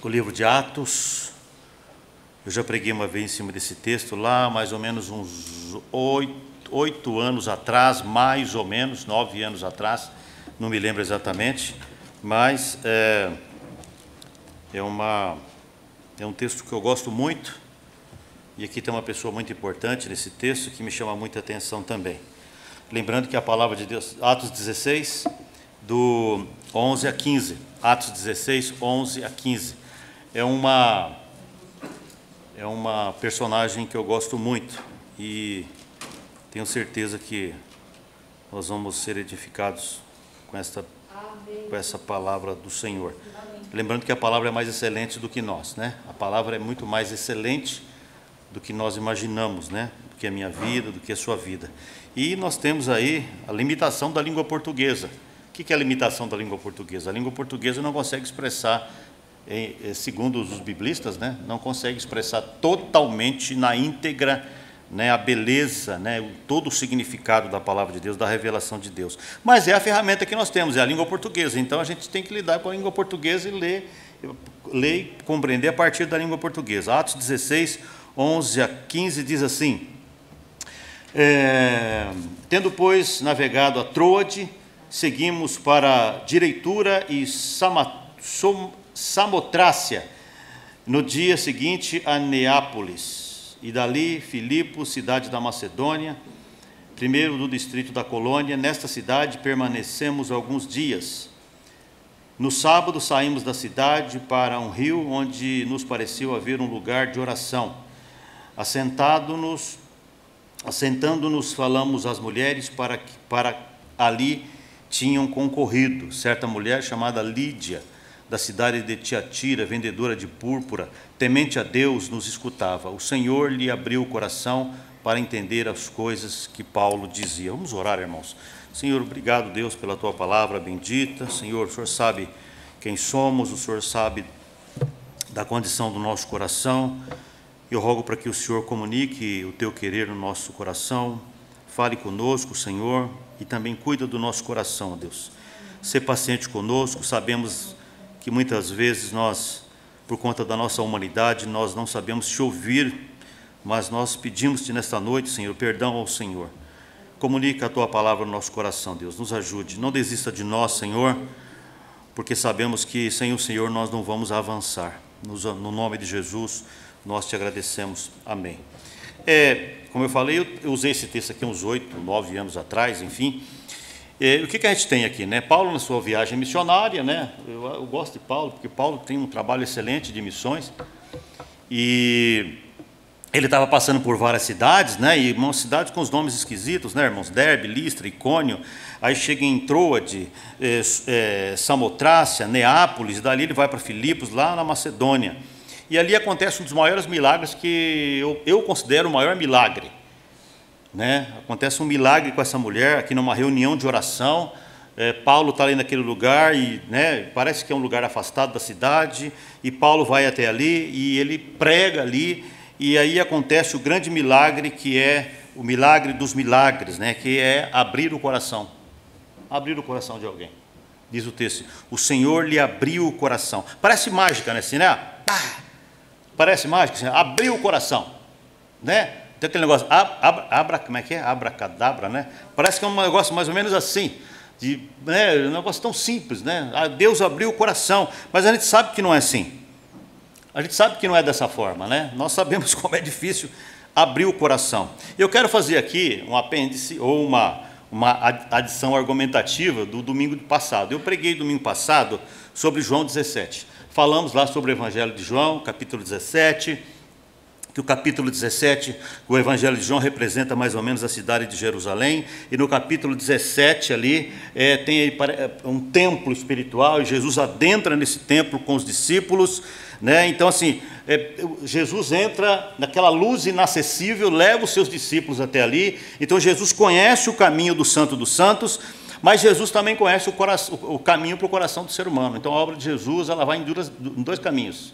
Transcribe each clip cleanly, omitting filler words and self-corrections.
O livro de Atos. Eu já preguei uma vez em cima desse texto lá, mais ou menos uns 8 anos atrás, mais ou menos, 9 anos atrás, não me lembro exatamente, mas é um texto que eu gosto muito, e aqui tem uma pessoa muito importante nesse texto que me chama muita atenção também. Lembrando que a palavra de Deus, Atos 16, do 11 a 15, Atos 16, 11 a 15, é uma personagem que eu gosto muito e tenho certeza que nós vamos ser edificados com essa palavra do Senhor. Lembrando que a palavra é mais excelente do que nós, né? A palavra é muito mais excelente do que nós imaginamos, né? Do que a minha vida, do que a sua vida. E nós temos aí a limitação da língua portuguesa. O que é a limitação da língua portuguesa? A língua portuguesa não consegue expressar, segundo os biblistas, né, não consegue expressar totalmente na íntegra, né, a beleza, né, todo o significado da palavra de Deus, da revelação de Deus. Mas é a ferramenta que nós temos, é a língua portuguesa. Então a gente tem que lidar com a língua portuguesa e ler e compreender a partir da língua portuguesa. Atos 16, 11 a 15 diz assim: tendo, pois, navegado a Troade, seguimos para Direitura e Samotrácia, no dia seguinte a Neápolis, e dali Filipos, cidade da Macedônia, primeiro do distrito da colônia. Nesta cidade permanecemos alguns dias. No sábado saímos da cidade para um rio onde nos pareceu haver um lugar de oração. Assentando-nos, falamos às mulheres para ali tinham concorrido certa mulher chamada Lídia, da cidade de Tiatira, vendedora de púrpura, temente a Deus, nos escutava. O Senhor lhe abriu o coração para entender as coisas que Paulo dizia. Vamos orar, irmãos. Senhor, obrigado, Deus, pela tua palavra bendita. Senhor, o Senhor sabe quem somos, o Senhor sabe da condição do nosso coração. Eu rogo para que o Senhor comunique o teu querer no nosso coração. Fale conosco, Senhor, e também cuida do nosso coração, Deus. Sê paciente conosco. Sabemos que muitas vezes nós, por conta da nossa humanidade, nós não sabemos te ouvir, mas nós pedimos-te nesta noite, Senhor, perdão ao Senhor. Comunica a tua palavra no nosso coração, Deus. Nos ajude. Não desista de nós, Senhor, porque sabemos que sem o Senhor nós não vamos avançar. No nome de Jesus, nós te agradecemos. Amém. Como eu falei, eu usei esse texto aqui uns 8, 9 anos atrás, enfim. O que a gente tem aqui, né? Paulo, na sua viagem missionária, né? Eu gosto de Paulo, porque Paulo tem um trabalho excelente de missões. E ele estava passando por várias cidades, né? E uma cidade com os nomes esquisitos, né, irmãos? Derbe, Listra, Icônio. Aí chega em Troade, Samotrácia, Neápolis. Dali ele vai para Filipos, lá na Macedônia. E ali acontece um dos maiores milagres que eu considero o maior milagre, né? Acontece um milagre com essa mulher aqui numa reunião de oração. Paulo está ali naquele lugar e, né, parece que é um lugar afastado da cidade, e Paulo vai até ali e ele prega ali, e aí acontece o grande milagre, que é o milagre dos milagres, né, que é abrir o coração de alguém. Diz o texto: o Senhor lhe abriu o coração. Parece mágica, né, assim, né? Parece mágica, assim, abriu o coração, né? Tem aquele negócio, como é que é? Abracadabra, né? Parece que é um negócio mais ou menos assim, né? Um negócio tão simples, né? Deus abriu o coração, mas a gente sabe que não é assim. A gente sabe que não é dessa forma, né? Nós sabemos como é difícil abrir o coração. Eu quero fazer aqui um apêndice ou uma adição argumentativa do domingo passado. Eu preguei domingo passado sobre João 17. Falamos lá sobre o Evangelho de João, capítulo 17, que o capítulo 17, o Evangelho de João representa mais ou menos a cidade de Jerusalém, e no capítulo 17 ali tem um templo espiritual, e Jesus adentra nesse templo com os discípulos, né? Então assim, Jesus entra naquela luz inacessível, leva os seus discípulos até ali. Então Jesus conhece o caminho do Santo dos Santos, mas Jesus também conhece o caminho para o coração do ser humano. Então a obra de Jesus, ela vai em 2 caminhos.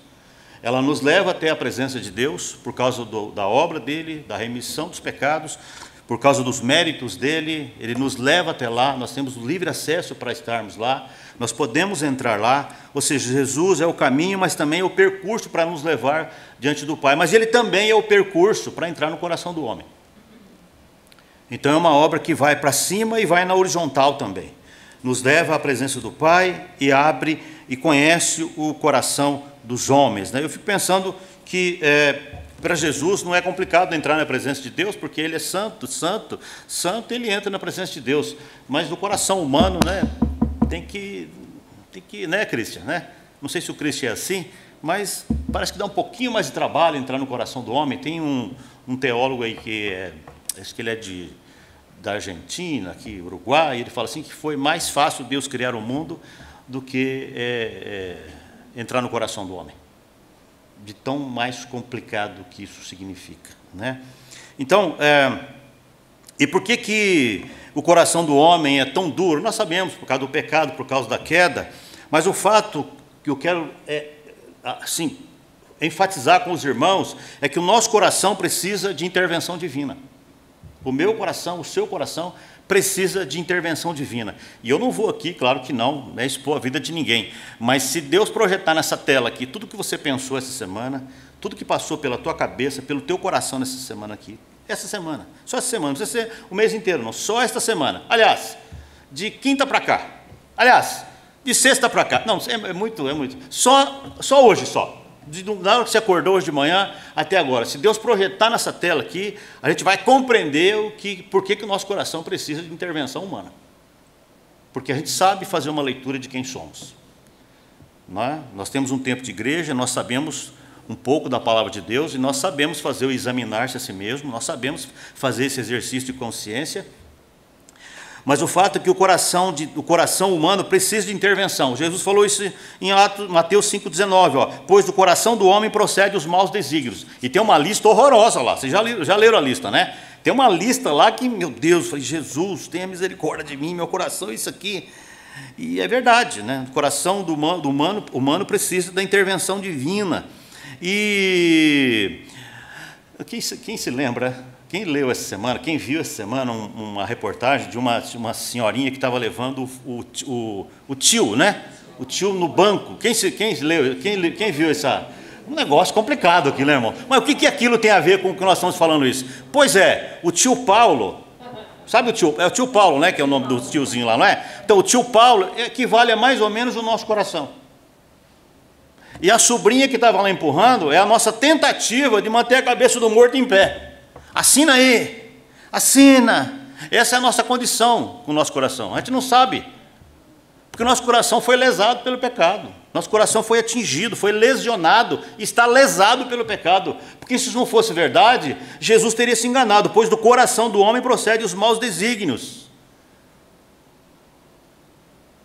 Ela nos leva até a presença de Deus, por causa da obra dele, da remissão dos pecados, por causa dos méritos dele. Ele nos leva até lá, nós temos livre acesso para estarmos lá. Nós podemos entrar lá, ou seja, Jesus é o caminho, mas também é o percurso para nos levar diante do Pai. Mas Ele também é o percurso para entrar no coração do homem. Então é uma obra que vai para cima e vai na horizontal também. Nos leva à presença do Pai e abre e conhece o coração dos homens, né? Eu fico pensando que para Jesus não é complicado entrar na presença de Deus, porque Ele é santo, santo, santo, Ele entra na presença de Deus. Mas no coração humano, né, tem que, né, Christian, né? Não sei se o Christian é assim, mas parece que dá um pouquinho mais de trabalho entrar no coração do homem. Tem um teólogo aí acho que ele é da Argentina, aqui, Uruguai, ele fala assim que foi mais fácil Deus criar o mundo do que entrar no coração do homem. De tão mais complicado que isso significa, né? Então, e por que o coração do homem é tão duro? Nós sabemos, por causa do pecado, por causa da queda, mas o fato que eu quero assim, enfatizar com os irmãos é que o nosso coração precisa de intervenção divina. O meu coração, o seu coração, precisa de intervenção divina. E eu não vou aqui, claro que não, expor a vida de ninguém, mas se Deus projetar nessa tela aqui tudo que você pensou essa semana, tudo que passou pela tua cabeça, pelo teu coração nessa semana aqui, essa semana, só essa semana, não precisa ser o mês inteiro, não, só esta semana. Aliás, de quinta para cá, aliás, de sexta para cá, não, é muito, só hoje só. Na hora que você acordou hoje de manhã até agora, se Deus projetar nessa tela aqui, a gente vai compreender por que o nosso coração precisa de intervenção humana. Porque a gente sabe fazer uma leitura de quem somos. Não é? Nós temos um tempo de igreja, nós sabemos um pouco da palavra de Deus e nós sabemos fazer o examinar-se a si mesmo, nós sabemos fazer esse exercício de consciência. Mas o fato é que o coração humano precisa de intervenção. Jesus falou isso em Mateus 5,19, pois do coração do homem procede os maus desígnios. E tem uma lista horrorosa lá, vocês já leram a lista, né? Tem uma lista lá que, meu Deus, eu falei, Jesus, tenha misericórdia de mim, meu coração é isso aqui. E é verdade, né? O coração do humano precisa da intervenção divina. E quem se lembra... Quem leu essa semana, quem viu essa semana uma reportagem de uma senhorinha que estava levando o tio, né? O tio no banco. Quem viu um negócio complicado aqui, né, irmão? Mas o que aquilo tem a ver com o que nós estamos falando isso? Pois é, o tio Paulo, sabe o tio Paulo, né? Que é o nome do tiozinho lá, não é? Então, o tio Paulo equivale a mais ou menos o nosso coração. E a sobrinha que estava lá empurrando é a nossa tentativa de manter a cabeça do morto em pé. Assina aí, assina. Essa é a nossa condição com o nosso coração. A gente não sabe, porque o nosso coração foi lesado pelo pecado. Nosso coração foi atingido, foi lesionado, está lesado pelo pecado. Porque se isso não fosse verdade, Jesus teria se enganado, pois do coração do homem procedem os maus desígnios.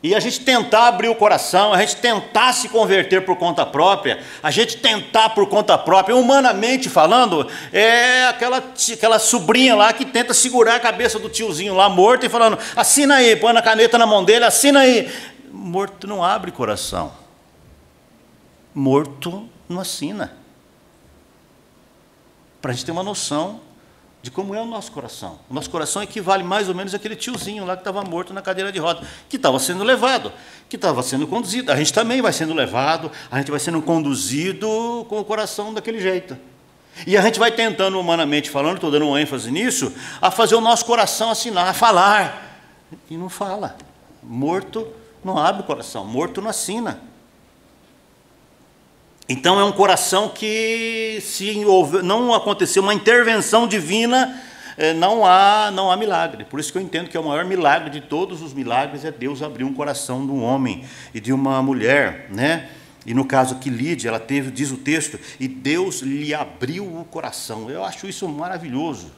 E a gente tentar abrir o coração, a gente tentar se converter por conta própria, a gente tentar por conta própria, humanamente falando, é aquela sobrinha lá que tenta segurar a cabeça do tiozinho lá morto e falando, assina aí, põe a caneta na mão dele, assina aí. Morto não abre coração. Morto não assina. Para a gente ter uma noção de como é o nosso coração. O nosso coração equivale mais ou menos àquele tiozinho lá que estava morto na cadeira de roda, que estava sendo levado, que estava sendo conduzido. A gente também vai sendo levado, a gente vai sendo conduzido com o coração daquele jeito. E a gente vai tentando, humanamente falando, estou dando uma ênfase nisso, a fazer o nosso coração assinar, a falar. E não fala. Morto não abre o coração, morto não assina. Então é um coração que, se não acontecer uma intervenção divina, não há milagre. Por isso que eu entendo que é o maior milagre de todos os milagres é Deus abrir um coração de um homem e de uma mulher, né? E no caso aqui, Lídia, ela teve, diz o texto, e Deus lhe abriu o coração. Eu acho isso maravilhoso.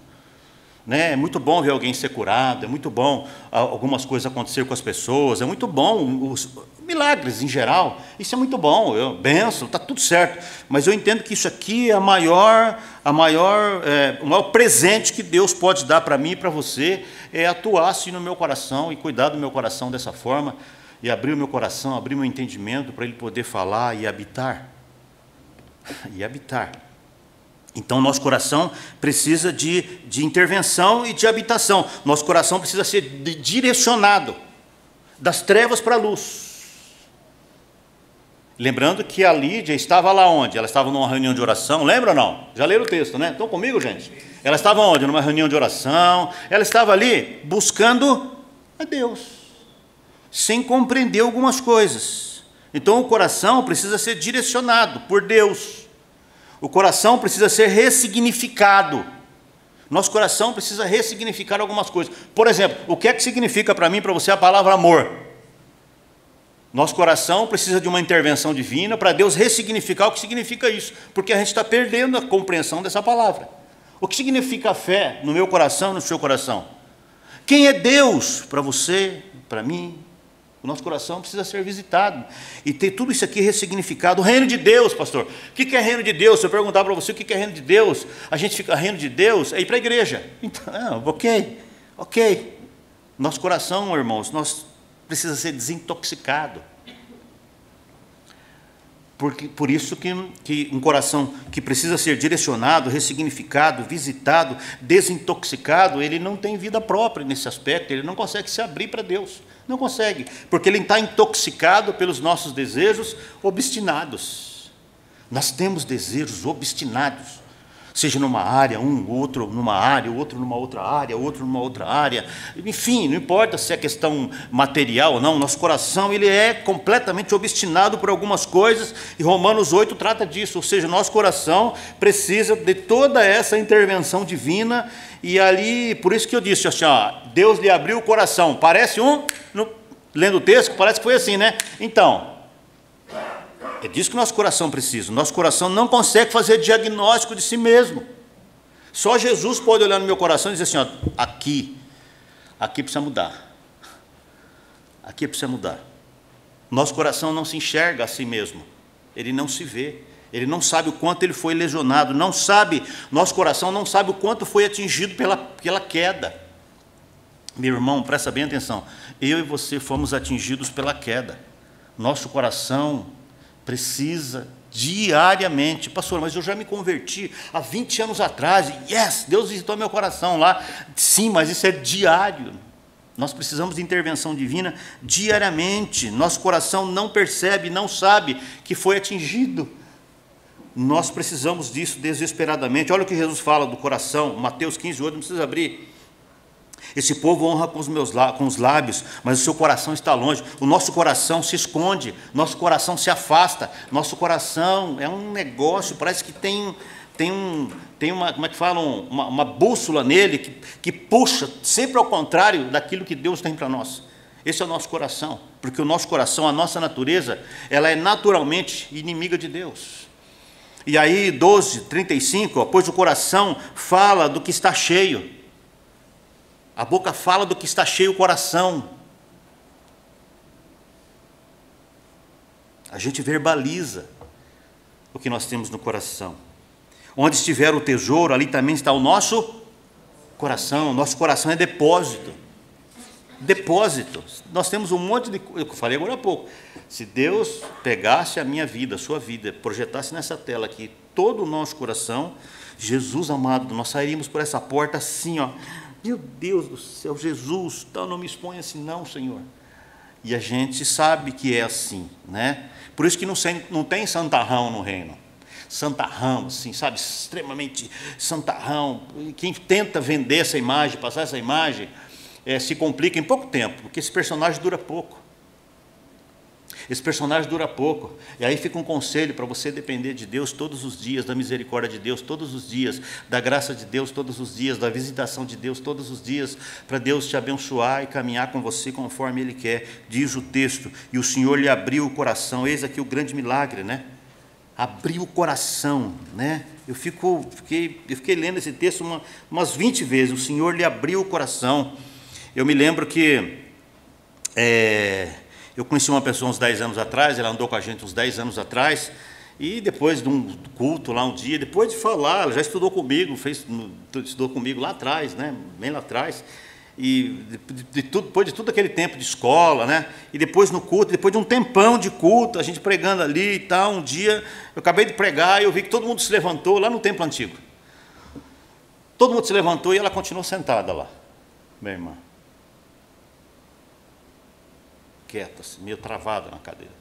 Né? É muito bom ver alguém ser curado, é muito bom algumas coisas acontecer com as pessoas, é muito bom os milagres em geral, isso é muito bom, bênção, está tudo certo, mas eu entendo que isso aqui é o maior presente que Deus pode dar para mim e para você, é atuar assim no meu coração e cuidar do meu coração dessa forma, e abrir o meu coração, abrir o meu entendimento para ele poder falar e habitar. Então, nosso coração precisa de intervenção e de habitação. Nosso coração precisa ser direcionado das trevas para a luz. Lembrando que a Lídia estava lá onde? Ela estava numa reunião de oração, lembra ou não? Já leram o texto, né? Estão comigo, gente? Ela estava onde? Numa reunião de oração. Ela estava ali buscando a Deus, sem compreender algumas coisas. Então o coração precisa ser direcionado por Deus. O coração precisa ser ressignificado. Nosso coração precisa ressignificar algumas coisas. Por exemplo, o que é que significa para mim, para você, a palavra amor? Nosso coração precisa de uma intervenção divina para Deus ressignificar o que significa isso, porque a gente está perdendo a compreensão dessa palavra. O que significa fé no meu coração e no seu coração? Quem é Deus para você, para mim? O nosso coração precisa ser visitado e ter tudo isso aqui ressignificado. O reino de Deus, pastor. O que é reino de Deus? Se eu perguntar para você o que é reino de Deus, a gente fica, reino de Deus é ir para a igreja. Então, ok. Nosso coração, irmãos, precisa ser desintoxicado. Por isso que um coração que precisa ser direcionado, ressignificado, visitado, desintoxicado, ele não tem vida própria nesse aspecto, ele não consegue se abrir para Deus. Não consegue, porque ele está intoxicado pelos nossos desejos obstinados. Nós temos desejos obstinados, seja numa área, outro numa área, outro numa outra área, outro numa outra área. Enfim, não importa se é questão material ou não, nosso coração ele é completamente obstinado por algumas coisas, e Romanos 8 trata disso, ou seja, nosso coração precisa de toda essa intervenção divina, e ali, por isso que eu disse assim, ó, Deus lhe abriu o coração, parece lendo o texto, parece que foi assim, né? Então, é disso que nosso coração precisa. Nosso coração não consegue fazer diagnóstico de si mesmo. Só Jesus pode olhar no meu coração e dizer assim, ó, aqui precisa mudar. Aqui precisa mudar. Nosso coração não se enxerga a si mesmo. Ele não se vê. Ele não sabe o quanto ele foi lesionado. Nosso coração não sabe o quanto foi atingido pela queda. Meu irmão, presta bem atenção. Eu e você fomos atingidos pela queda. Nosso coração precisa diariamente, pastor, mas eu já me converti há 20 anos atrás, yes, Deus visitou meu coração lá, sim, mas isso é diário, nós precisamos de intervenção divina diariamente, nosso coração não percebe, não sabe que foi atingido, nós precisamos disso desesperadamente. Olha o que Jesus fala do coração, Mateus 15, 8, não precisa abrir. Esse povo honra com os lábios, mas o seu coração está longe. O nosso coração se esconde, nosso coração se afasta, nosso coração é um negócio, parece que tem uma, como é que falam, uma bússola nele que puxa sempre ao contrário daquilo que Deus tem para nós. Esse é o nosso coração, porque o nosso coração, a nossa natureza, ela é naturalmente inimiga de Deus. E aí, 12:35, pois o coração fala do que está cheio. A boca fala do que está cheio o coração. A gente verbaliza o que nós temos no coração. Onde estiver o tesouro, ali também está o nosso coração. Nosso coração é depósito. Depósito. Nós temos um monte de... Eu falei agora há pouco. Se Deus pegasse a minha vida, a sua vida, projetasse nessa tela aqui todo o nosso coração, Jesus amado, nós sairíamos por essa porta assim, ó. Meu Deus do céu, Jesus, não me exponha assim não, Senhor. E a gente sabe que é assim, né? Por isso que não tem santarrão no reino. Santarrão, assim, sabe, extremamente santarrão. Quem tenta vender essa imagem, passar essa imagem, se complica em pouco tempo, porque esse personagem dura pouco. Esse personagem dura pouco. E aí fica um conselho para você depender de Deus todos os dias, da misericórdia de Deus todos os dias, da graça de Deus todos os dias, da visitação de Deus todos os dias, para Deus te abençoar e caminhar com você conforme Ele quer, diz o texto. E o Senhor lhe abriu o coração. Eis aqui o grande milagre, né? Abriu o coração, né? Eu fiquei lendo esse texto umas 20 vezes. O Senhor lhe abriu o coração. Eu me lembro que... eu conheci uma pessoa uns 10 anos atrás, ela andou com a gente uns 10 anos atrás, e depois de um culto lá um dia, depois de falar, ela já estudou comigo, estudou comigo lá atrás, né, bem lá atrás, e depois de tudo aquele tempo de escola, né, e depois no culto, depois de um tempão de culto, a gente pregando ali e tal, um dia, eu acabei de pregar e eu vi que todo mundo se levantou lá no templo antigo. Todo mundo se levantou e ela continuou sentada lá, minha irmã. Quieta, assim, meio travada na cadeira.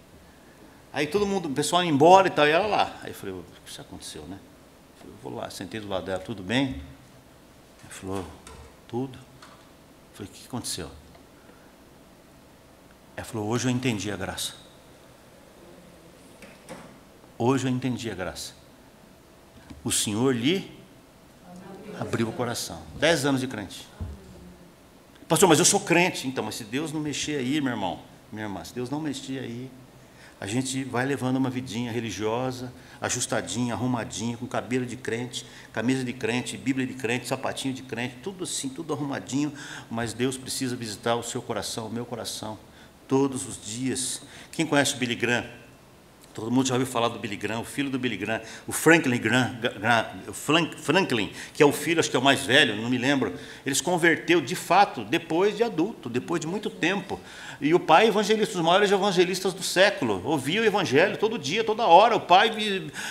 Aí todo mundo, o pessoal ia embora e tal, e ela lá. Aí eu falei, o que isso aconteceu, né? Eu vou lá, sentei do lado dela, tudo bem? Ela falou, tudo. Eu falei, o que aconteceu? Ela falou, hoje eu entendi a graça. Hoje eu entendi a graça. O Senhor lhe abriu o coração. 10 anos de crente. Pastor, mas eu sou crente. Então, mas se Deus não mexer aí, meu irmão, minha irmã, se Deus não mexer aí, a gente vai levando uma vidinha religiosa, ajustadinha, arrumadinha, com cabelo de crente, camisa de crente, Bíblia de crente, sapatinho de crente, tudo assim, tudo arrumadinho, mas Deus precisa visitar o seu coração, o meu coração, todos os dias. Quem conhece o Billy Graham? Todo mundo já ouviu falar do Billy Graham, o filho do Billy Graham, o Franklin Graham, Franklin, que é o filho, acho que é o mais velho, não me lembro. Ele se converteu, de fato, depois de adulto, depois de muito tempo. E o pai, evangelista, os maiores evangelistas do século, ouvia o evangelho todo dia, toda hora, o pai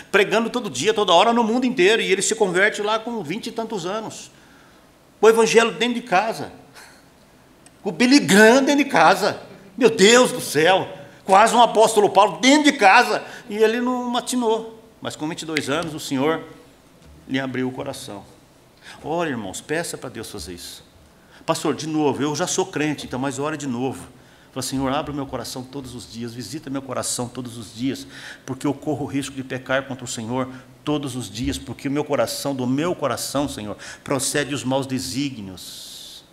pregando todo dia, toda hora no mundo inteiro, e ele se converte lá com 20 e tantos anos. O evangelho dentro de casa. O Billy Graham dentro de casa. Meu Deus do céu! Quase um apóstolo Paulo dentro de casa, e ele não matinou. Mas com 22 anos, o Senhor lhe abriu o coração. Ora, irmãos, peça para Deus fazer isso. Pastor, de novo, eu já sou crente, então, mas ora de novo. Fala, Senhor, abre o meu coração todos os dias, visita meu coração todos os dias, porque eu corro o risco de pecar contra o Senhor todos os dias, porque o meu coração, do meu coração, Senhor, procede os maus desígnios.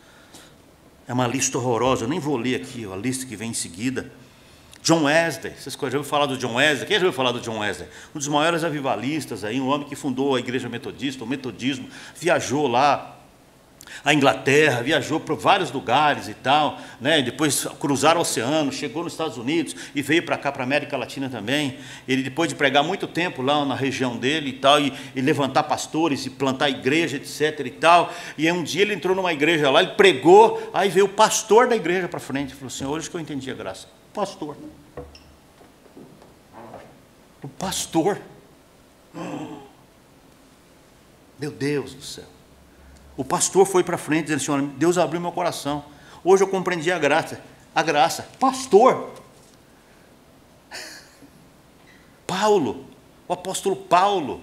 É uma lista horrorosa, eu nem vou ler aqui a lista que vem em seguida. John Wesley, vocês já ouviram falar do John Wesley? Quem já ouviu falar do John Wesley? Um dos maiores avivalistas, aí, um homem que fundou a igreja metodista, o metodismo, viajou lá à Inglaterra, viajou para vários lugares e tal, né? Depois cruzaram o oceano, chegou nos Estados Unidos e veio para cá, para a América Latina também. Ele, depois de pregar muito tempo lá na região dele e tal, e levantar pastores e plantar igreja, etc. e tal, e aí um dia ele entrou numa igreja lá, ele pregou, aí veio o pastor da igreja para frente e falou assim, hoje que eu entendi a graça. Pastor. O pastor. Meu Deus do céu. O pastor foi para frente dizendo, Senhor, Deus abriu meu coração. Hoje eu compreendi a graça. A graça. Pastor. Paulo. O apóstolo Paulo.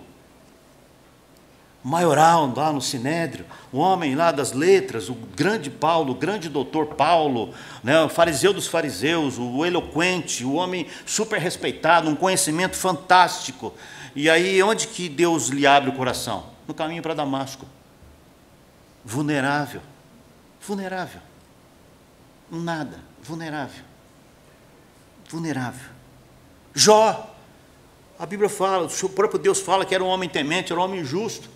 Maioral lá no Sinédrio, o homem lá das letras, o grande Paulo, o grande doutor Paulo, né, o fariseu dos fariseus, o eloquente, o homem super respeitado, um conhecimento fantástico. E aí, onde que Deus lhe abre o coração? No caminho para Damasco. Vulnerável. Vulnerável. Nada. Vulnerável. Vulnerável. Jó. A Bíblia fala, o próprio Deus fala que era um homem temente, era um homem justo.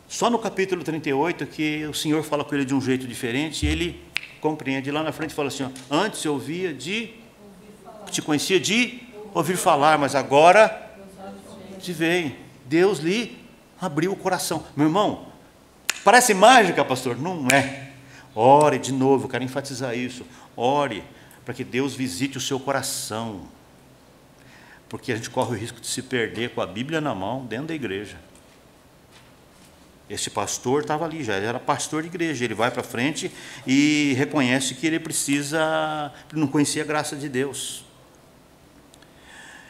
Só no capítulo 38 que o Senhor fala com ele de um jeito diferente, e ele compreende. Lá na frente fala assim, ó, antes eu ouvia de... te conhecia de ouvir falar, mas agora te veio. Deus lhe abriu o coração. Meu irmão, parece mágica, pastor? Não é. Ore de novo, eu quero enfatizar isso. Ore para que Deus visite o seu coração. Porque a gente corre o risco de se perder com a Bíblia na mão dentro da igreja. Esse pastor estava ali, já era pastor de igreja. Ele vai para frente e reconhece que ele precisa, não conhecia a graça de Deus.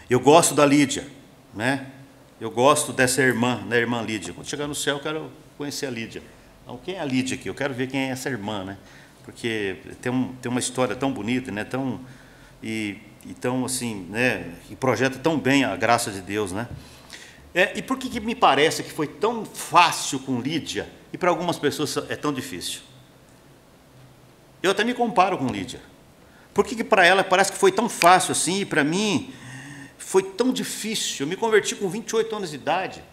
Eu gosto da Lídia, né? Eu gosto dessa irmã, da irmã Lídia. Quando chegar no céu, eu quero conhecer a Lídia. Então, quem é a Lídia aqui? Eu quero ver quem é essa irmã, né? Porque tem uma história tão bonita, né? Tão assim, né? E projeta tão bem a graça de Deus, né? E por que me parece que foi tão fácil com Lídia e para algumas pessoas é tão difícil? Eu até me comparo com Lídia. Por que para ela parece que foi tão fácil assim e para mim foi tão difícil? Eu me converti com 28 anos de idade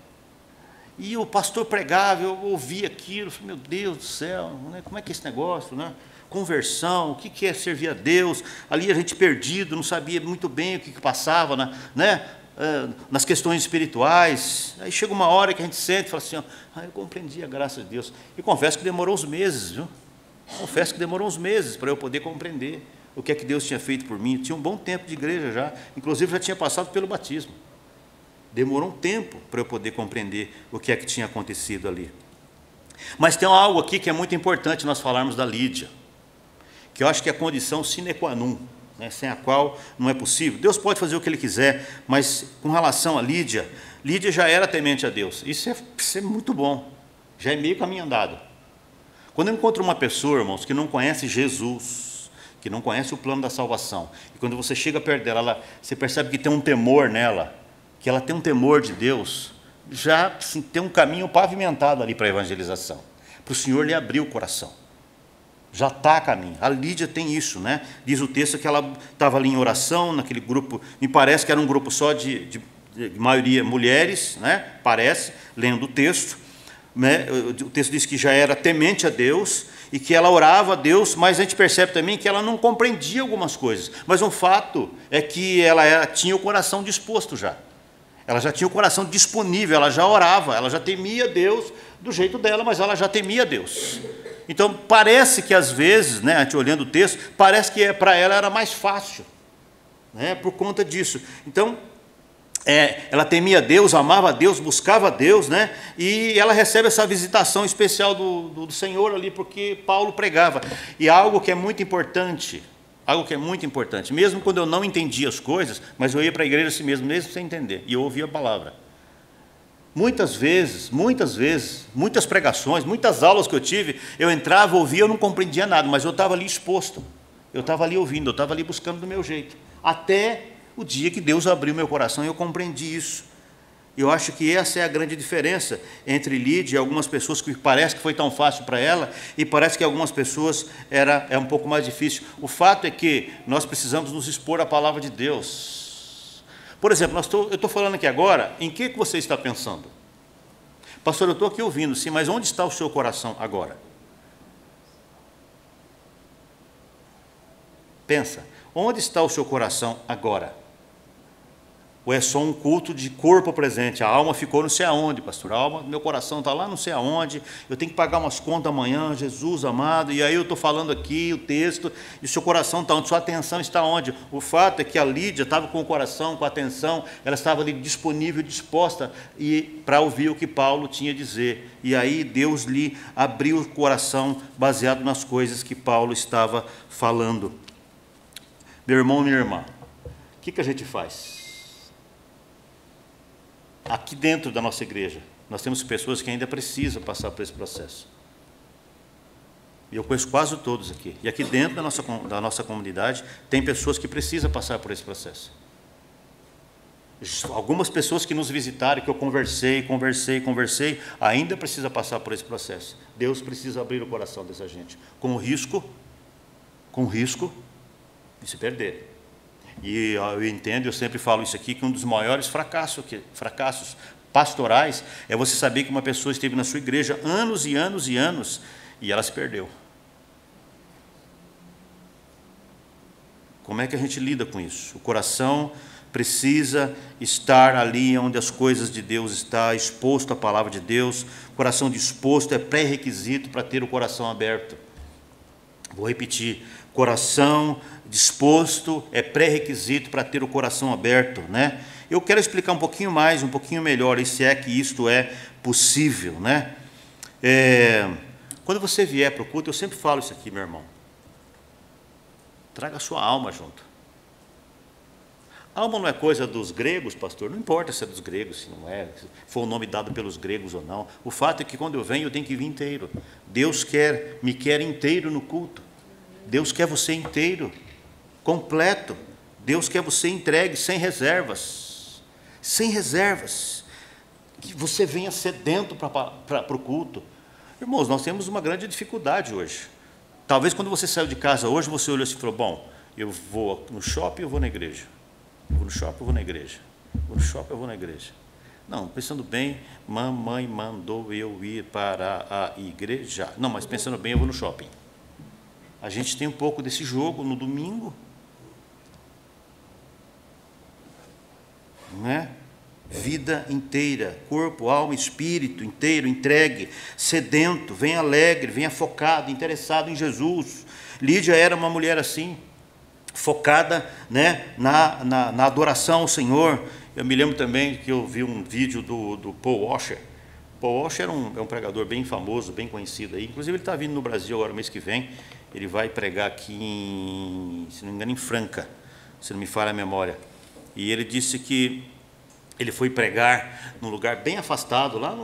e o pastor pregava, eu ouvia aquilo, falei, meu Deus do céu, né? Como é que é esse negócio, né? Conversão, o que é servir a Deus? Ali a gente perdido, não sabia muito bem o que passava, né? Nas questões espirituais. Aí chega uma hora que a gente sente e fala assim, eu compreendi a graça de Deus. E confesso que demorou uns meses, viu? Confesso que demorou uns meses para eu poder compreender o que é que Deus tinha feito por mim. Eu tinha um bom tempo de igreja já, inclusive já tinha passado pelo batismo. Demorou um tempo para eu poder compreender o que é que tinha acontecido ali. Mas tem algo aqui que é muito importante nós falarmos da Lídia, que eu acho que é a condição sine qua non. né, sem a qual não é possível. Deus pode fazer o que Ele quiser, mas com relação a Lídia, Lídia já era temente a Deus. Isso é muito bom, já é meio caminho andado. Quando eu encontro uma pessoa, irmãos, que não conhece Jesus, que não conhece o plano da salvação, e quando você chega perto dela, você percebe que tem um temor nela, que ela tem um temor de Deus, já assim, tem um caminho pavimentado ali para a evangelização, para o Senhor lhe abrir o coração. Já está a caminho. A Lídia tem isso, né? Diz o texto que ela estava ali em oração, naquele grupo, me parece que era um grupo só de maioria mulheres, né? Parece, lendo o texto, né? O texto diz que já era temente a Deus e que ela orava a Deus, mas a gente percebe também que ela não compreendia algumas coisas. Mas um fato é que ela tinha o coração disposto já. Ela já tinha o coração disponível, ela já orava, ela já temia Deus do jeito dela, mas ela já temia Deus. Então, parece que às vezes, né, a gente olhando o texto, parece que para ela era mais fácil, né, por conta disso. Então, ela temia Deus, amava Deus, buscava Deus, né, e ela recebe essa visitação especial do Senhor ali, porque Paulo pregava. E algo que é muito importante, mesmo quando eu não entendia as coisas, mas eu ia para a igreja assim mesmo sem entender, e eu ouvia a palavra. Muitas vezes, muitas pregações, muitas aulas que eu tive, eu entrava, ouvia, eu não compreendia nada, mas eu estava ali exposto, eu estava ali ouvindo, eu estava ali buscando do meu jeito, até o dia que Deus abriu meu coração e eu compreendi isso. Eu acho que essa é a grande diferença entre Lídia e algumas pessoas que parece que foi tão fácil para ela e parece que algumas pessoas é um pouco mais difícil. O fato é que nós precisamos nos expor à palavra de Deus. Por exemplo, eu estou falando aqui agora, em que você está pensando? Pastor, eu estou aqui ouvindo, sim, mas onde está o seu coração agora? Pensa, onde está o seu coração agora? Ou é só um culto de corpo presente? A alma ficou não sei aonde, pastor. A alma, meu coração está lá não sei aonde. Eu tenho que pagar umas contas amanhã, Jesus amado. E aí eu estou falando aqui o texto, e o seu coração está onde? Sua atenção está onde? O fato é que a Lídia estava com o coração, com a atenção, ela estava ali disponível, disposta para ouvir o que Paulo tinha a dizer. E aí Deus lhe abriu o coração baseado nas coisas que Paulo estava falando. Meu irmão, minha irmã, o que a gente faz? Aqui dentro da nossa igreja, nós temos pessoas que ainda precisam passar por esse processo. E eu conheço quase todos aqui. E aqui dentro da nossa comunidade, tem pessoas que precisam passar por esse processo. Algumas pessoas que nos visitaram, que eu conversei, ainda precisam passar por esse processo. Deus precisa abrir o coração dessa gente, com risco de se perder. E eu entendo, eu sempre falo isso aqui, que um dos maiores fracassos pastorais é você saber que uma pessoa esteve na sua igreja anos e anos e anos e ela se perdeu. Como é que a gente lida com isso? O coração precisa estar ali onde as coisas de Deus estão, exposto à palavra de Deus. O coração disposto é pré-requisito para ter o coração aberto. Vou repetir, coração disposto é pré-requisito para ter o coração aberto, né? Eu quero explicar um pouquinho mais, um pouquinho melhor, se é que isto é possível, né? Quando você vier para o culto, eu sempre falo isso aqui, meu irmão. Traga a sua alma junto. Alma não é coisa dos gregos, pastor? Não importa se é dos gregos, se não é, se foi o nome dado pelos gregos ou não. O fato é que quando eu venho, eu tenho que vir inteiro. Deus me quer inteiro no culto. Deus quer você inteiro, completo. Deus quer você entregue, sem reservas. Sem reservas. Que você venha sedento para o culto. Irmãos, nós temos uma grande dificuldade hoje. Talvez quando você saiu de casa hoje, você olhou assim e falou, bom, eu vou no shopping, eu vou na igreja. Vou no shopping, eu vou na igreja. Vou no shopping, eu vou na igreja. Não, pensando bem, mamãe mandou eu ir para a igreja. Não, mas pensando bem, eu vou no shopping. A gente tem um pouco desse jogo no domingo. Não é? Vida inteira, corpo, alma, espírito inteiro, entregue, sedento, venha alegre, venha focado, interessado em Jesus. Lídia era uma mulher assim, focada, né, na adoração ao Senhor. Eu me lembro também que eu vi um vídeo do Paul Washer. Paul Washer é um pregador bem famoso, bem conhecido aí. Inclusive ele está vindo no Brasil agora mês que vem. Ele vai pregar aqui, se não me engano, em Franca, se não me falha a memória. E ele disse que ele foi pregar num lugar bem afastado, lá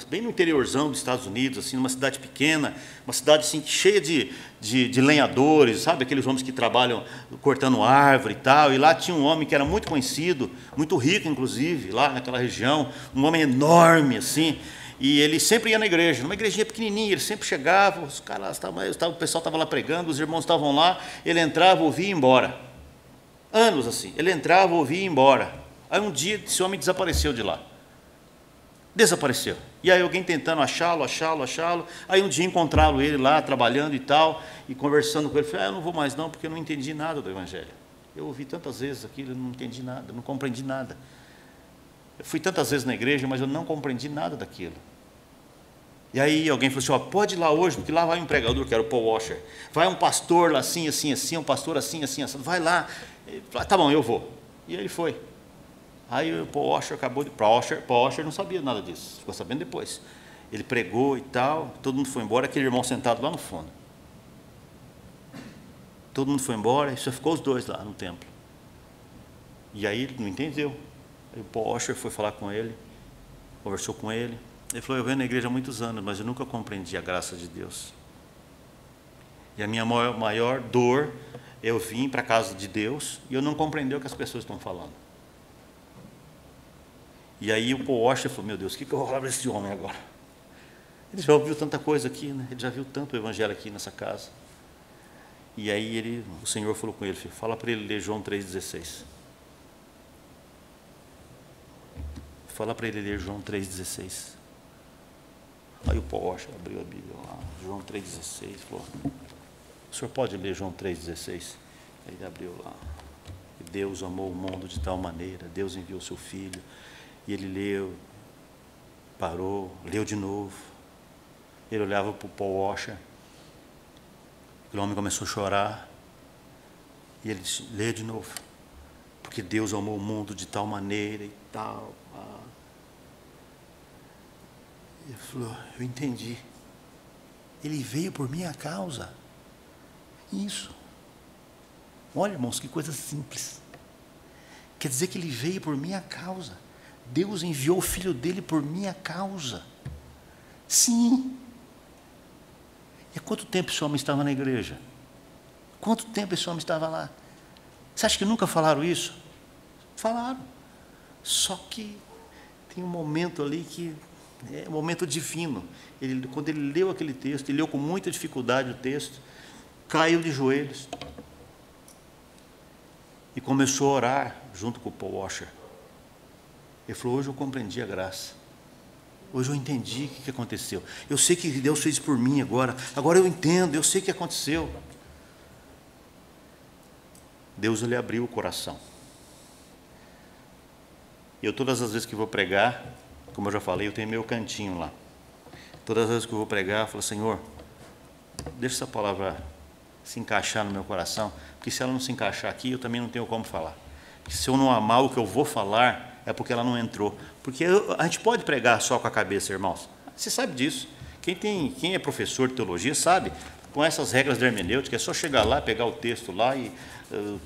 bem no interiorzão dos Estados Unidos, assim, numa cidade pequena, uma cidade assim, cheia de lenhadores, sabe? Aqueles homens que trabalham cortando árvore e tal. E lá tinha um homem que era muito conhecido, muito rico, inclusive, lá naquela região, um homem enorme, assim. E ele sempre ia na igreja, numa igrejinha pequenininha, ele sempre chegava, os caras o pessoal estava lá pregando, os irmãos estavam lá, ele entrava, ouvia e ia embora. Anos assim, ele entrava, ouvia e ia embora. Aí um dia esse homem desapareceu de lá. Desapareceu. E aí alguém tentando achá-lo. Aí um dia encontraram ele lá, trabalhando e tal, e conversando com ele. Falei, eu não vou mais não, porque eu não entendi nada do Evangelho. Eu ouvi tantas vezes aquilo, eu não entendi nada, não compreendi nada. Eu fui tantas vezes na igreja, mas eu não compreendi nada daquilo. E aí alguém falou assim, pode ir lá hoje, porque lá vai um pregador, que era o Paul Washer. Vai um pastor lá assim, um pastor assim, vai lá. Ele falou, tá bom, eu vou. E ele foi. Aí o Paul Washer acabou de... Paul Washer não sabia nada disso, ficou sabendo depois. Ele pregou e tal, todo mundo foi embora, aquele irmão sentado lá no fundo. Todo mundo foi embora e só ficou os dois lá no templo. E aí ele não entendeu. Aí o Paul Washer foi falar com ele, conversou com ele. Ele falou, eu venho na igreja há muitos anos, mas eu nunca compreendi a graça de Deus. E a minha maior dor, eu vim para a casa de Deus e eu não compreendi o que as pessoas estão falando. E aí o Paul Washer falou, meu Deus, o que eu vou falar para esse homem agora? Ele já ouviu tanta coisa aqui, né? Ele já viu tanto o evangelho aqui nessa casa. E aí o Senhor falou com ele, fala para ele ler João 3,16. Fala para ele ler João 3,16. Aí o Paul Washer abriu a Bíblia lá, João 3,16, falou, o senhor pode ler João 3,16? Aí ele abriu lá. Deus amou o mundo de tal maneira, Deus enviou o seu Filho. E ele leu, parou, leu de novo. Ele olhava para o Paul Washer. O homem começou a chorar. E ele disse, lê de novo. Porque Deus amou o mundo de tal maneira e tal. Ele falou, eu entendi. Ele veio por minha causa. Isso. Olha, irmãos, que coisa simples. Quer dizer que ele veio por minha causa. Deus enviou o Filho dele por minha causa. Sim. E há quanto tempo esse homem estava na igreja? Quanto tempo esse homem estava lá? Você acha que nunca falaram isso? Falaram. Só que tem um momento ali que é um momento divino. Quando ele leu aquele texto, ele leu com muita dificuldade o texto, caiu de joelhos e começou a orar junto com o Paul Washer. Ele falou, hoje eu compreendi a graça. Hoje eu entendi o que aconteceu. Eu sei que Deus fez por mim agora. Agora eu entendo, eu sei o que aconteceu. Deus lhe abriu o coração. Eu todas as vezes que vou pregar, como eu já falei, eu tenho meu cantinho lá. Todas as vezes que eu vou pregar, eu falo, Senhor, deixa essa palavra se encaixar no meu coração, porque se ela não se encaixar aqui, eu também não tenho como falar. Porque se eu não amar o que eu vou falar, é porque ela não entrou. Porque a gente pode pregar só com a cabeça, irmãos. Você sabe disso. Quem é professor de teologia sabe. Com essas regras da hermenêutica, é só chegar lá, pegar o texto lá e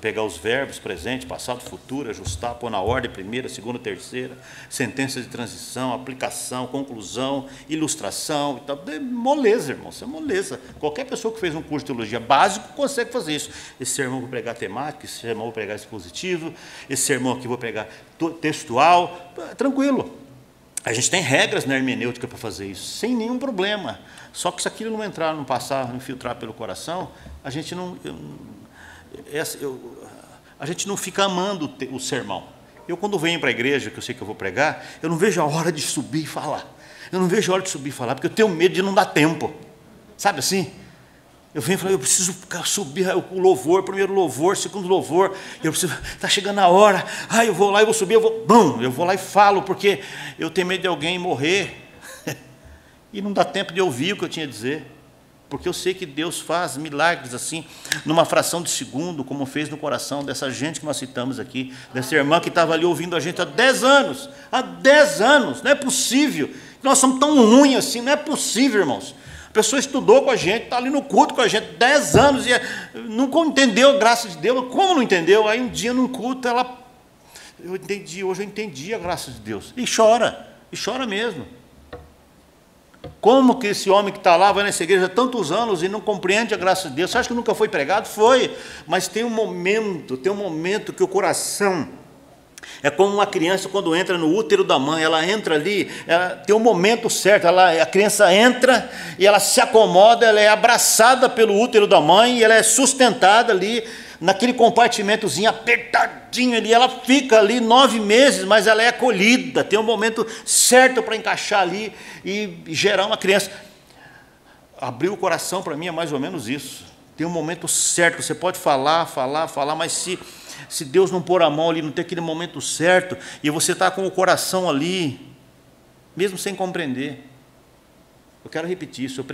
pegar os verbos presente, passado, futuro, ajustar, pôr na ordem, primeira, segunda, terceira, sentença de transição, aplicação, conclusão, ilustração e tal. É moleza, irmão, isso é moleza. Qualquer pessoa que fez um curso de teologia básico consegue fazer isso. Esse sermão eu vou pregar temático, esse sermão eu vou pregar expositivo, esse sermão aqui eu vou pregar textual, tranquilo. A gente tem regras na hermenêutica para fazer isso, sem nenhum problema. Só que se aquilo não entrar, não passar, não infiltrar pelo coração, a gente não fica amando o sermão. Eu, quando venho para a igreja, que eu sei que eu vou pregar, eu não vejo a hora de subir e falar. Eu não vejo a hora de subir e falar, porque eu tenho medo de não dar tempo. Sabe assim? Eu venho e falo, eu preciso subir o louvor, primeiro louvor, segundo louvor, eu preciso, está chegando a hora, eu vou lá, eu vou subir, eu vou lá e falo, porque eu tenho medo de alguém morrer, e não dá tempo de ouvir o que eu tinha a dizer, porque eu sei que Deus faz milagres assim, numa fração de segundo, como fez no coração dessa gente que nós citamos aqui, dessa irmã que estava ali ouvindo a gente há 10 anos, não é possível, nós somos tão ruins assim, não é possível, irmãos. A pessoa estudou com a gente, está ali no culto com a gente 10 anos e nunca entendeu a graça de Deus. Como não entendeu? Aí um dia num culto eu entendi, hoje eu entendi a graça de Deus. E chora mesmo. Como que esse homem que está lá, vai nessa igreja há tantos anos e não compreende a graça de Deus? Você acha que nunca foi pregado? Foi, mas tem um momento que o coração é como uma criança quando entra no útero da mãe. Ela entra ali, tem um momento certo, a criança entra e ela se acomoda, ela é abraçada pelo útero da mãe e ela é sustentada ali naquele compartimentozinho apertadinho ali. Ela fica ali 9 meses, mas ela é acolhida, tem um momento certo para encaixar ali e gerar uma criança. Abrir o coração para mim é mais ou menos isso. Tem um momento certo, você pode falar, mas se Deus não pôr a mão ali, não ter aquele momento certo, e você está com o coração ali, mesmo sem compreender. Eu quero repetir isso,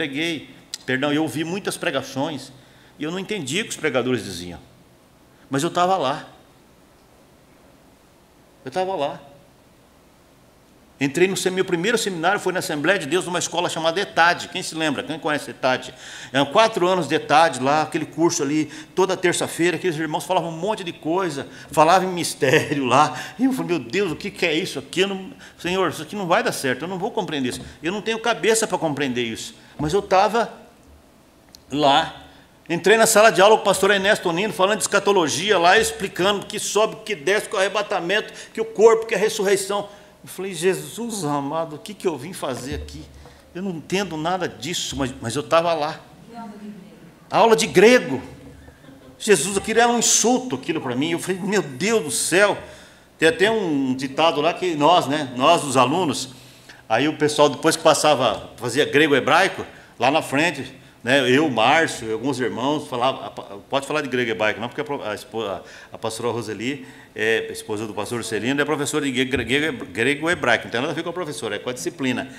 eu ouvi muitas pregações, e eu não entendia o que os pregadores diziam, mas eu estava lá. Entrei no meu primeiro seminário, foi na Assembleia de Deus, numa escola chamada ETAD. Quem se lembra? Quem conhece ETAD? Eram 4 anos de ETAD lá, aquele curso ali, toda terça-feira, aqueles irmãos falavam um monte de coisa, falavam em mistério lá. E eu falei, meu Deus, o que é isso aqui? Senhor, isso aqui não vai dar certo, eu não vou compreender isso. Eu não tenho cabeça para compreender isso. Mas eu estava lá. Entrei na sala de aula com o pastor Ernesto Nino, falando de escatologia lá, explicando que sobe, que desce, que o arrebatamento, que o corpo, que a ressurreição. Eu falei, Jesus amado, o que eu vim fazer aqui? Eu não entendo nada disso, mas eu estava lá. Aula de grego. Jesus, aquilo era um insulto, aquilo para mim. Eu falei, meu Deus do céu. Tem até um ditado lá que nós, os alunos, aí o pessoal depois que fazia grego hebraico, lá na frente, eu, Márcio, alguns irmãos falavam, pode falar de grego hebraico, não, porque a pastora Roseli, a esposa do pastor Celino, é professora de grego hebraico, não tem nada a ver com a professora, é com a disciplina.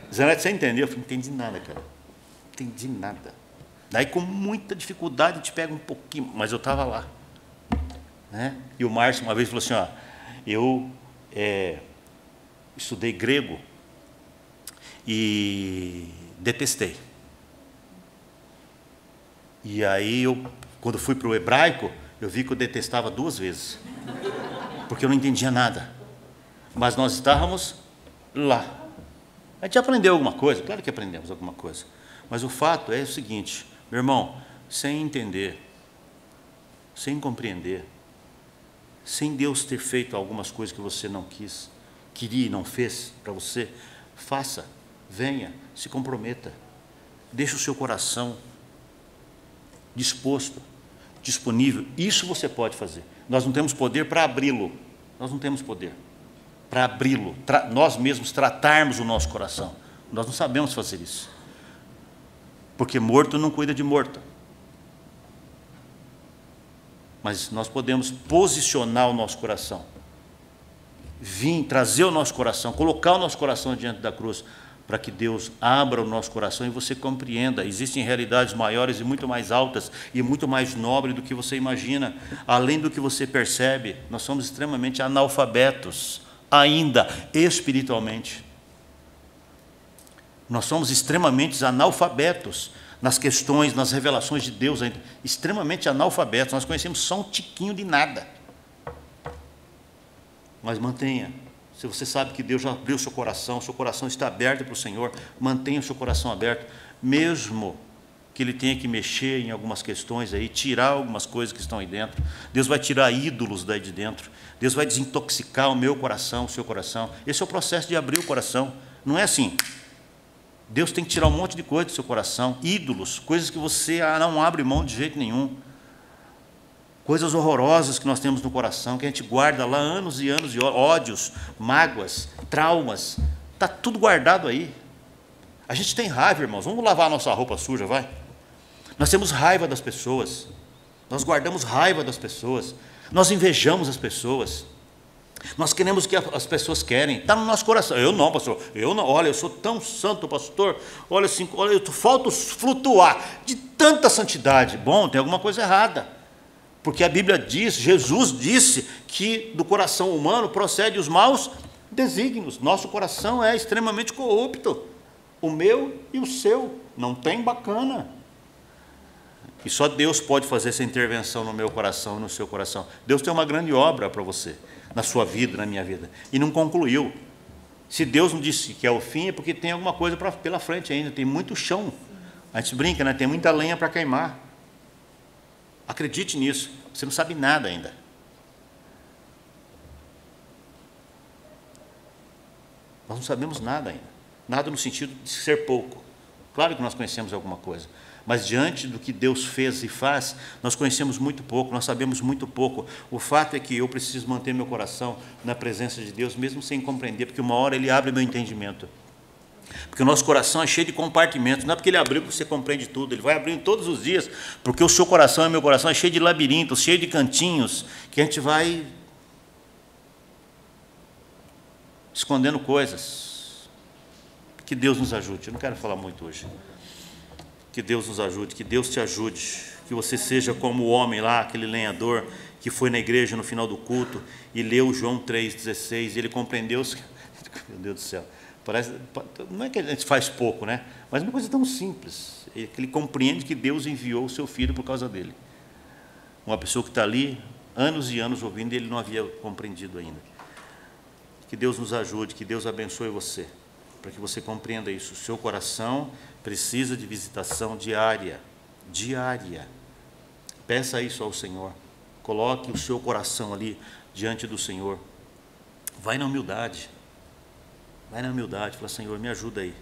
Zanete, você entendeu? Eu falei, não entendi nada, cara, não entendi nada. Daí com muita dificuldade a gente pega um pouquinho, mas eu estava lá. E o Márcio uma vez falou assim, eu estudei grego e detestei. E aí, quando fui para o hebraico, eu vi que eu detestava 2 vezes, porque eu não entendia nada. Mas nós estávamos lá. A gente aprendeu alguma coisa, claro que aprendemos alguma coisa. Mas o fato é o seguinte, meu irmão, sem entender, sem compreender, sem Deus ter feito algumas coisas que você não queria e não fez para você, faça, venha, se comprometa, deixe o seu coração disposto, disponível. Isso você pode fazer. Nós não temos poder para abri-lo. Nós não temos poder para abri-lo. Nós mesmos tratarmos o nosso coração. Nós não sabemos fazer isso. Porque morto não cuida de morto. Mas nós podemos posicionar o nosso coração. Trazer o nosso coração, colocar o nosso coração diante da cruz, para que Deus abra o nosso coração e você compreenda. Existem realidades maiores e muito mais altas e muito mais nobres do que você imagina, além do que você percebe. Nós somos extremamente analfabetos, ainda espiritualmente. Nós somos extremamente analfabetos nas questões, nas revelações de Deus, ainda. Extremamente analfabetos, nós conhecemos só um tiquinho de nada. Mas mantenha. Se você sabe que Deus já abriu o seu coração está aberto para o Senhor, mantenha o seu coração aberto, mesmo que Ele tenha que mexer em algumas questões aí, tirar algumas coisas que estão aí dentro. Deus vai tirar ídolos daí de dentro. Deus vai desintoxicar o meu coração, o seu coração. Esse é o processo de abrir o coração. Não é assim. Deus tem que tirar um monte de coisa do seu coração, ídolos, coisas que você não abre mão de jeito nenhum. Coisas horrorosas que nós temos no coração, que a gente guarda lá anos e anos, ódios, mágoas, traumas, está tudo guardado aí. A gente tem raiva, irmãos, vamos lavar a nossa roupa suja, vai? Nós temos raiva das pessoas, nós guardamos raiva das pessoas, nós invejamos as pessoas, nós queremos o que as pessoas querem, está no nosso coração. Eu não, pastor, eu não, olha, eu sou tão santo, pastor, olha assim, olha, eu falto flutuar de tanta santidade. Bom, tem alguma coisa errada. Porque a Bíblia diz, Jesus disse que do coração humano procede os maus desígnios. Nosso coração é extremamente corrupto. o meu e o seu. Não tem bacana. E só Deus pode fazer essa intervenção no meu coração e no seu coração. Deus tem uma grande obra para você, na sua vida, na minha vida, e não concluiu. Se Deus não disse que é o fim, é porque tem alguma coisa pela frente ainda, tem muito chão. A gente brinca, né? Tem muita lenha para queimar. Acredite nisso, você não sabe nada ainda. Nós não sabemos nada ainda. Nada no sentido de ser pouco. Claro que nós conhecemos alguma coisa, mas diante do que Deus fez e faz, nós conhecemos muito pouco, nós sabemos muito pouco. O fato é que eu preciso manter meu coração na presença de Deus, mesmo sem compreender, porque uma hora Ele abre meu entendimento. Porque o nosso coração é cheio de compartimentos, não é porque Ele abriu que você compreende tudo, Ele vai abrindo todos os dias, porque o seu coração e meu coração é cheio de labirintos, cheio de cantinhos, que a gente vai escondendo coisas. Que Deus nos ajude. Eu não quero falar muito hoje. Que Deus nos ajude, que Deus te ajude, que você seja como o homem lá, aquele lenhador que foi na igreja no final do culto e leu João 3,16, e ele compreendeu, meu Deus do céu, parece, não é que a gente faz pouco, né? Mas uma coisa tão simples, é que ele compreende que Deus enviou o seu filho por causa dele. Uma pessoa que está ali, anos e anos ouvindo, e ele não havia compreendido ainda. Que Deus nos ajude, que Deus abençoe você, para que você compreenda isso. O seu coração precisa de visitação diária. Diária. Peça isso ao Senhor. Coloque o seu coração ali diante do Senhor. Vai na humildade. Vai na humildade. Fala, Senhor, me ajuda aí.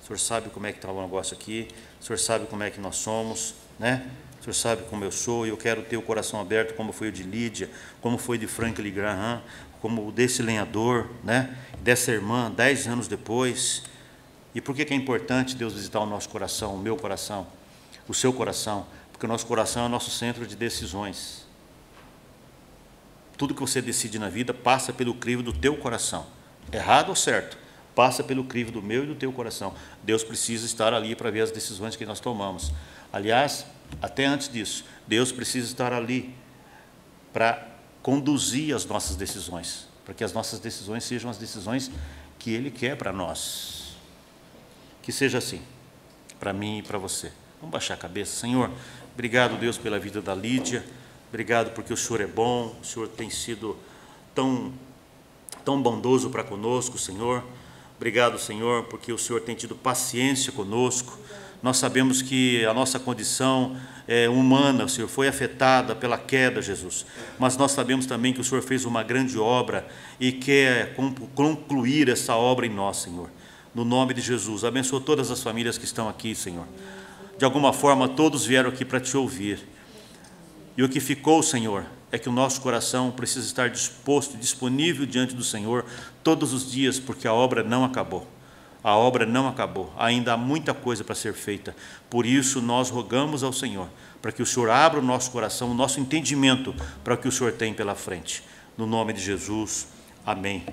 O Senhor sabe como é que está o negócio aqui. O Senhor sabe como é que nós somos, né? O Senhor sabe como eu sou, e eu quero ter o coração aberto, como foi o de Lídia, como foi de Franklin Graham, como o desse lenhador, né? Dessa irmã, 10 anos depois. E por que é importante Deus visitar o nosso coração, o meu coração, o seu coração? Porque o nosso coração é o nosso centro de decisões. Tudo que você decide na vida passa pelo crivo do teu coração. Errado ou certo, passa pelo crivo do meu e do teu coração. Deus precisa estar ali para ver as decisões que nós tomamos. Aliás, até antes disso, Deus precisa estar ali para conduzir as nossas decisões, para que as nossas decisões sejam as decisões que Ele quer para nós. Que seja assim, para mim e para você. Vamos baixar a cabeça. Senhor, obrigado, Deus, pela vida da Lídia. Obrigado porque o Senhor é bom, o Senhor tem sido tão bondoso para conosco, Senhor. Obrigado, Senhor, porque o Senhor tem tido paciência conosco. Nós sabemos que a nossa condição humana, o Senhor, foi afetada pela queda, Jesus. Mas nós sabemos também que o Senhor fez uma grande obra e quer concluir essa obra em nós, Senhor. No nome de Jesus, abençoa todas as famílias que estão aqui, Senhor. De alguma forma, todos vieram aqui para te ouvir. E o que ficou, Senhor, é que o nosso coração precisa estar disposto, disponível diante do Senhor todos os dias, porque a obra não acabou. A obra não acabou, ainda há muita coisa para ser feita. Por isso, nós rogamos ao Senhor, para que o Senhor abra o nosso coração, o nosso entendimento, para o que o Senhor tem pela frente. No nome de Jesus, amém.